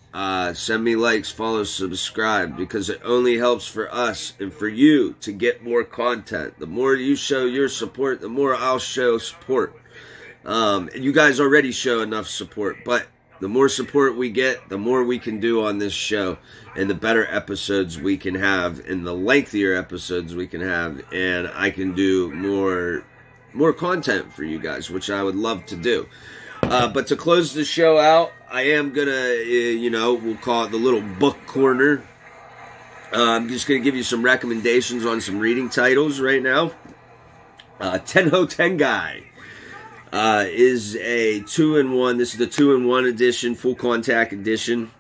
Send me likes, follow, subscribe, because it only helps for us and for you to get more content. The more you show your support, the more I'll show support. And you guys already show enough support, but the more support we get, the more we can do on this show, and the better episodes we can have, and the lengthier episodes we can have, and I can do more content for you guys, which I would love to do. But to close the show out, I am gonna, we'll call it the little book corner. I'm just gonna give you some recommendations on some reading titles right now. Tenho Tengai is a 2-in-1. This is the 2-in-1 edition, full contact edition.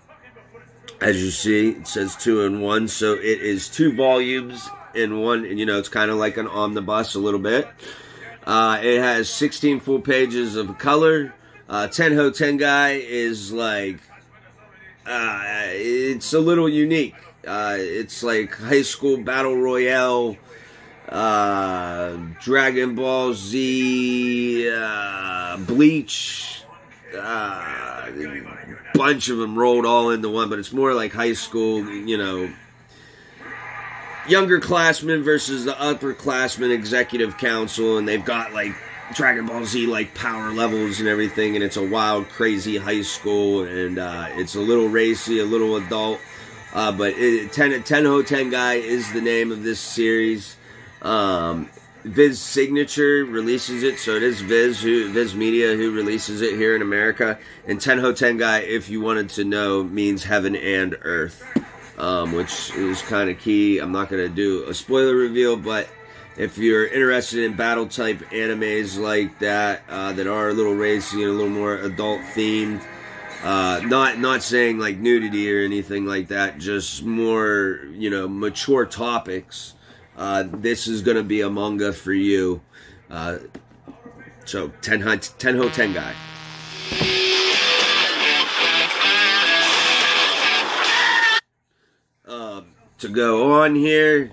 As you see, it says 2-in-1, so it is 2 volumes in one. It's kind of like an omnibus a little bit. It has 16 full pages of color. Tenho Tengai is like, it's a little unique. It's like high school battle royale, Dragon Ball Z, Bleach, bunch of them rolled all into one, but it's more like high school, younger classmen versus the upperclassmen executive council, and they've got like Dragon Ball Z like power levels and everything, and it's a wild, crazy high school, and it's a little racy, a little adult, but Tenho Tengai is the name of this series. Viz Signature releases it, so it is Viz Media who releases it here in America. And Tenho Tengai, if you wanted to know, means heaven and earth, which is kind of key. I'm not going to do a spoiler reveal, but if you're interested in battle type animes like that, that are a little racy and a little more adult themed, not saying like nudity or anything like that, just more, mature topics, this is going to be a manga for you. So Tenho Tengai. To go on here,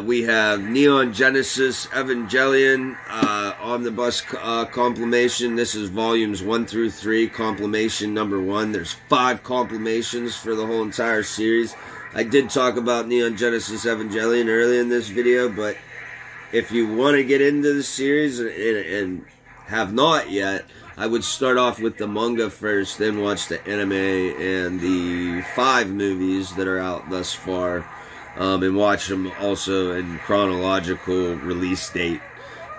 we have Neon Genesis Evangelion Omnibus Compilation. This is volumes 1 through 3, compilation number 1. There's 5 compilations for the whole entire series. I did talk about Neon Genesis Evangelion earlier in this video, but if you want to get into the series and have not yet, I would start off with the manga first, then watch the anime and the 5 movies that are out thus far, and watch them also in chronological release date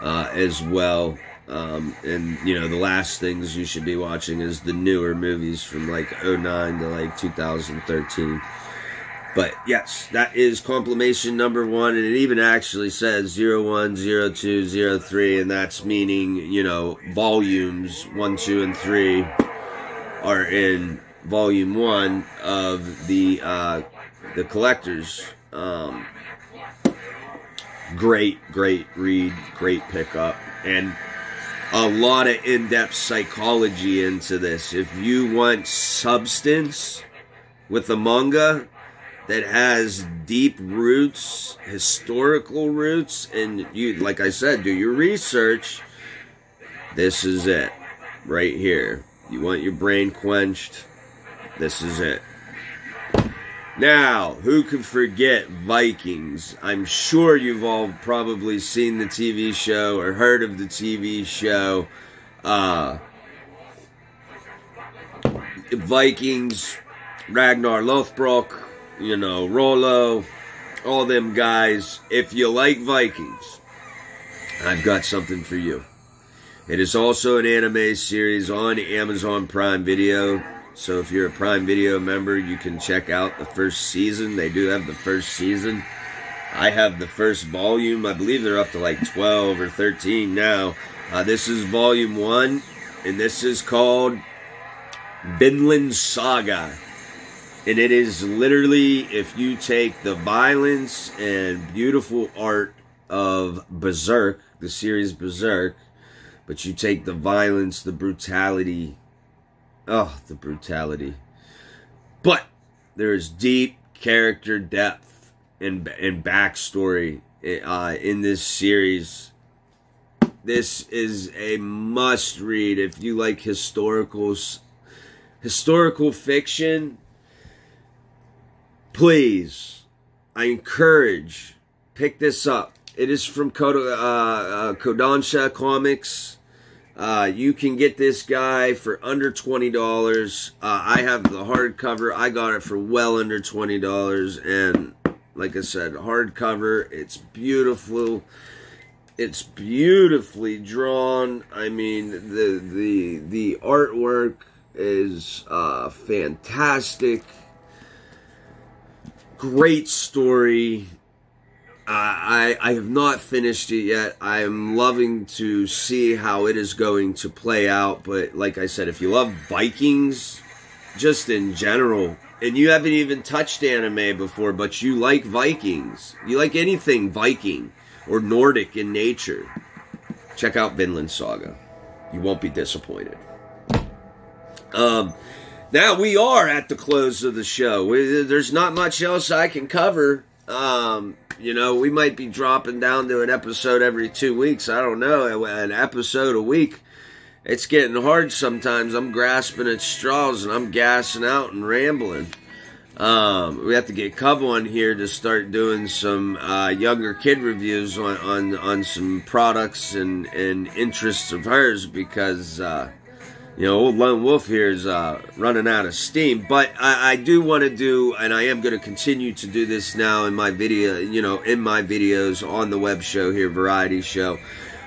as well. And the last things you should be watching is the newer movies from like 2009 to like 2013. But yes, that is compilation number 1, and it even actually says 01, 02, 03, and that's meaning, volumes 1, 2, and 3 are in volume 1 of the collectors. Great read, great pickup, and a lot of in-depth psychology into this. If you want substance with the manga that has deep roots, historical roots, and you, like I said, do your research, this is it right here. You want your brain quenched, this is it. Now, who can forget Vikings? I'm sure you've all probably seen the TV show or heard of the TV show. Vikings, Ragnar Lothbrok, Rollo, all them guys. If you like Vikings, I've got something for you. It is also an anime series on Amazon Prime Video. So if you're a Prime Video member, you can check out the first season. They do have the first season. I have the first volume. I believe they're up to like 12 or 13 now. This is volume 1, and this is called Vinland Saga. And it is literally, if you take the violence and beautiful art of Berserk, the series Berserk, but you take the violence, the brutality, the brutality. But there is deep character depth and backstory in this series. This is a must read if you like historical fiction please, I encourage, pick this up. It is from Kodansha Comics. You can get this guy for under $20. I have the hardcover. I got it for well under $20. And like I said, hardcover. It's beautiful. It's beautifully drawn. I mean, the artwork is fantastic. Great story. I have not finished it yet. I am loving to see how it is going to play out. But like I said, if you love Vikings, just in general, and you haven't even touched anime before, but you like Vikings, you like anything Viking or Nordic in nature, check out Vinland Saga. You won't be disappointed. Now we are at the close of the show. There's not much else I can cover. You know, we might be dropping down to an episode every 2 weeks. I don't know, an episode a week. It's getting hard sometimes. I'm grasping at straws and I'm gassing out and rambling. We have to get Cub on here to start doing some younger kid reviews on some products and interests of hers, because you know, old Lone Wolf here is running out of steam. But I do want to do, and I am going to continue to do this now in my video, you know, in my videos on the web show here, Variety Show.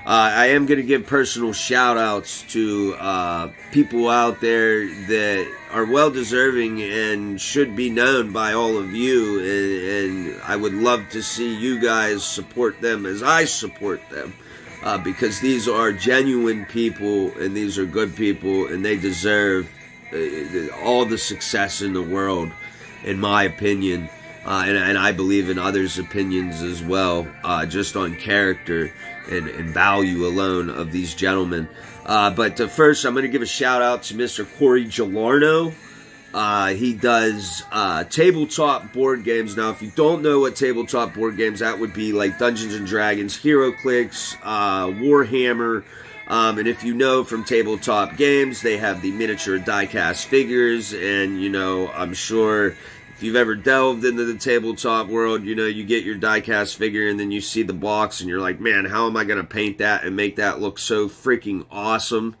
I am going to give personal shout outs to people out there that are well deserving and should be known by all of you. And I would love to see you guys support them as I support them. Because these are genuine people, and these are good people, and they deserve all the success in the world, in my opinion, and I believe in others' opinions as well, just on character and value alone of these gentlemen. But first, I'm going to give a shout out to Mr. Corey Giuliano. He does tabletop board games. Now, if you don't know what tabletop board games, that would be like Dungeons and Dragons, HeroClix, Warhammer. And if you know from tabletop games, they have the miniature die-cast figures. And, you know, I'm sure if you've ever delved into the tabletop world, you know, you get your die-cast figure and then you see the box and you're like, man, how am I going to paint that and make that look so freaking awesome?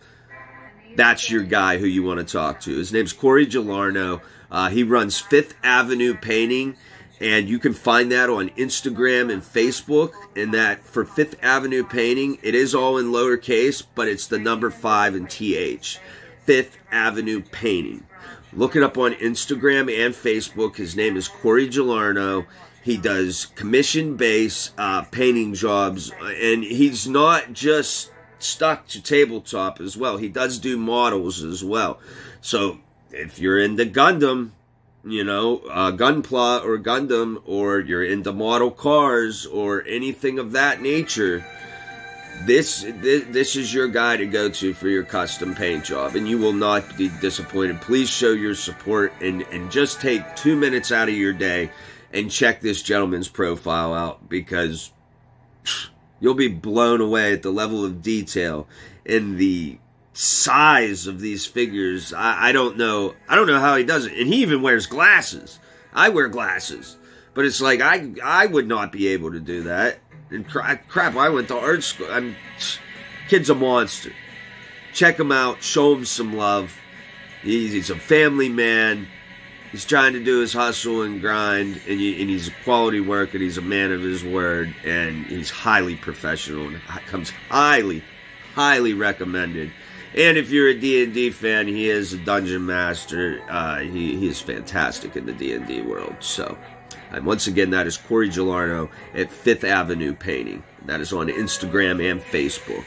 That's your guy who you want to talk to. His name's Corey Giuliano. He runs Fifth Avenue Painting, and you can find that on Instagram and Facebook. And that for Fifth Avenue Painting, it is all in lowercase, but it's the number 5 and TH. Fifth Avenue Painting. Look it up on Instagram and Facebook. His name is Corey Giuliano. He does commission-based painting jobs, and he's not just stuck to tabletop as well. He does do models as well. So if you're into Gundam, you know, Gunpla or Gundam, or you're into model cars or anything of that nature, this is your guy to go to for your custom paint job, and you will not be disappointed. Please show your support and just take 2 minutes out of your day and check this gentleman's profile out, because you'll be blown away at the level of detail and the size of these figures. I don't know how he does it. And he even wears glasses. I wear glasses. But it's like, I would not be able to do that. And crap, I went to art school. Kid's a monster. Check him out. Show him some love. He's a family man. He's trying to do his hustle and grind, and he's a quality worker, and he's a man of his word, and he's highly professional, and comes highly, highly recommended. And if you're a D&D fan, he is a dungeon master. He is fantastic in the D&D world. So, once again, that is Corey Giuliano at Fifth Avenue Painting. That is on Instagram and Facebook.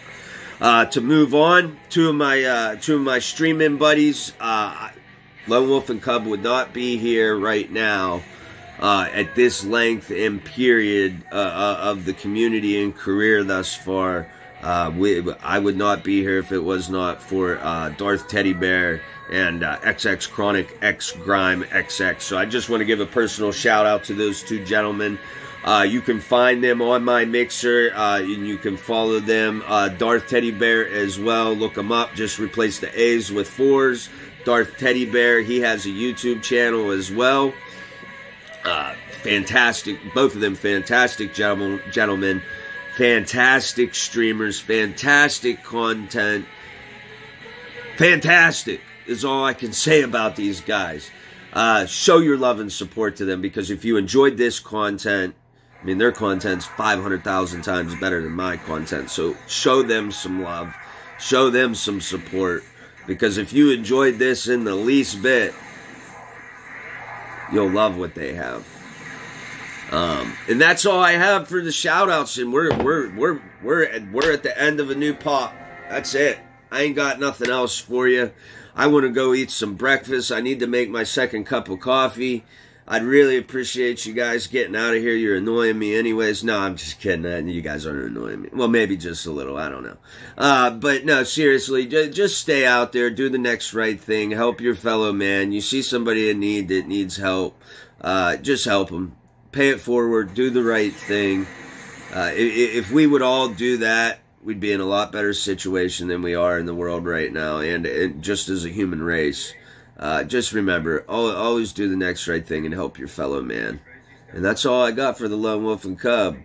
To move on, two of my streaming buddies. Lone Wolf and Cub would not be here right now at this length and period of the community and career thus far. I would not be here if it was not for Darth Teddy Bear and XX Chronic X Grime XX. So I just want to give a personal shout out to those two gentlemen. You can find them on my Mixer, and you can follow them. Darth Teddy Bear as well. Look them up. Just replace the A's with 4s. Darth Teddy Bear, he has a YouTube channel as well. Fantastic, both of them fantastic gentlemen, fantastic streamers, fantastic content. Fantastic is all I can say about these guys. Show your love and support to them, because if you enjoyed this content, I mean, their content's 500,000 times better than my content. So show them some love. Show them some support. Because if you enjoyed this in the least bit, you'll love what they have. And that's all I have for the shout outs. And we're at the end of a new pop. That's it. I ain't got nothing else for you. I want to go eat some breakfast. I need to make my second cup of coffee. I'd really appreciate you guys getting out of here. You're annoying me anyways. No, I'm just kidding. You guys aren't annoying me. Well, maybe just a little. I don't know. But no, seriously, just stay out there. Do the next right thing. Help your fellow man. You see somebody in need that needs help. Just help them. Pay it forward. Do the right thing. If we would all do that, we'd be in a lot better situation than we are in the world right now, and just as a human race. Just remember, always do the next right thing and help your fellow man. And that's all I got for the Lone Wolf and Cub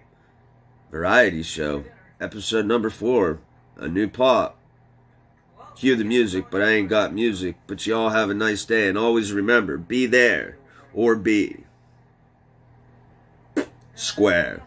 Variety Show, episode number 4, a new pop. Cue the music, but I ain't got music. But y'all have a nice day, and always remember, be there or be square.